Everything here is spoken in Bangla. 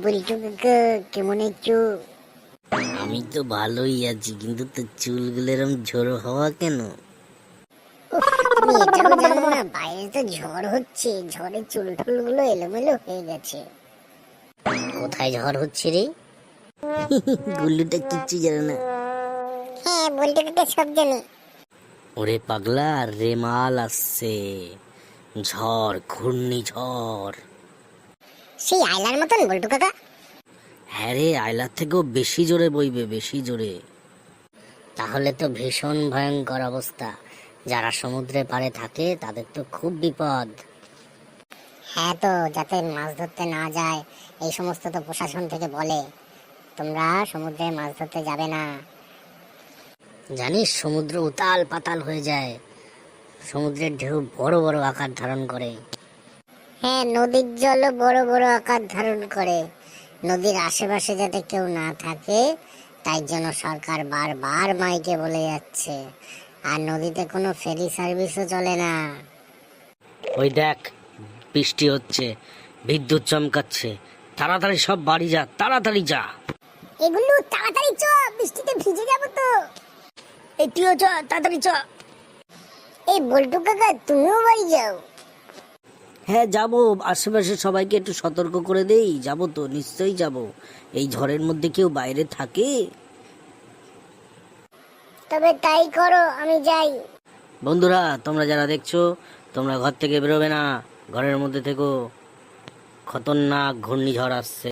বল্টু কাকা, কেমন আছো? আমি তো ভালোই আছি, কিন্তু তোর চুলগুলো এরম ঝোড়ো হওয়া কেন? তুমি এটাও জানো না, বাইরে তো ঝড় হচ্ছে, ঝড়ে চুল টুল গুলো এলোমেলো হয়ে গেছে। কোথায় ঝড় হচ্ছে রে? গুল্লুটা কিচ্ছু জানে না। হ্যাঁ, বল্টু কাকা সব জানি। ওরে পাগলা, রেমাল আসছে, ঝড়, ঘূর্ণিঝড়। সেই আয়লার মতন বল্টু কাকা? হ্যাঁ রে, আইলার থেকেও বেশি জোরে বইবে, বেশি জোরে। তাহলে তো ভীষণ ভয়ঙ্কর অবস্থা। যারা সমুদ্রে পাড়ে থাকে তাদের তো খুব বিপদ। হ্যাঁ, তো যাতে মাছ ধরতে না যায় এই সমস্ত তো প্রশাসন থেকে বলে, তোমরা সমুদ্রে মাছ ধরতে যাবে না। জানিস, সমুদ্র উতাল পাতাল হয়ে যায়, সমুদ্রের ঢেউ বড় বড় আকার ধারণ করে। হ্যাঁ, নদীর জলও বড় বড় আকার ধারণ করে। নদীর আশেপাশে যাতে কেউ না থাকে তাই জন্য সরকার বারবার মাইকে বলে যাচ্ছে। আর নদীতে কোনো ফেরি সার্ভিসও চলে না। ওই দেখ, বৃষ্টি হচ্ছে, বিদ্যুৎ চমকাচ্ছে। তাড়াতাড়ি সব বাড়ি যা, তাড়াতাড়ি যা। এগুলো তাড়াতাড়ি চ, বৃষ্টিতে ভিজে যাবো তো। এই তুইও চ, তাড়াতাড়ি চ। এই বল্টু কাকা, তুমিও বাড়ি যাও। হ্যাঁ যাবো, আশেপাশে সবাইকে একটু সতর্ক করে দেই। যাবো তো, নিশ্চয়ই যাবো। এই ঝড়ের মধ্যে কেউ বাইরে থাকে? তবে তাই করো, আমি যাই। বন্ধুরা, তোমরা যারা দেখছো, তোমরা ঘর থেকে বেরোবে না, ঘরের মধ্যে থেকো। খতরনাক ঘূর্ণিঝড় আসছে।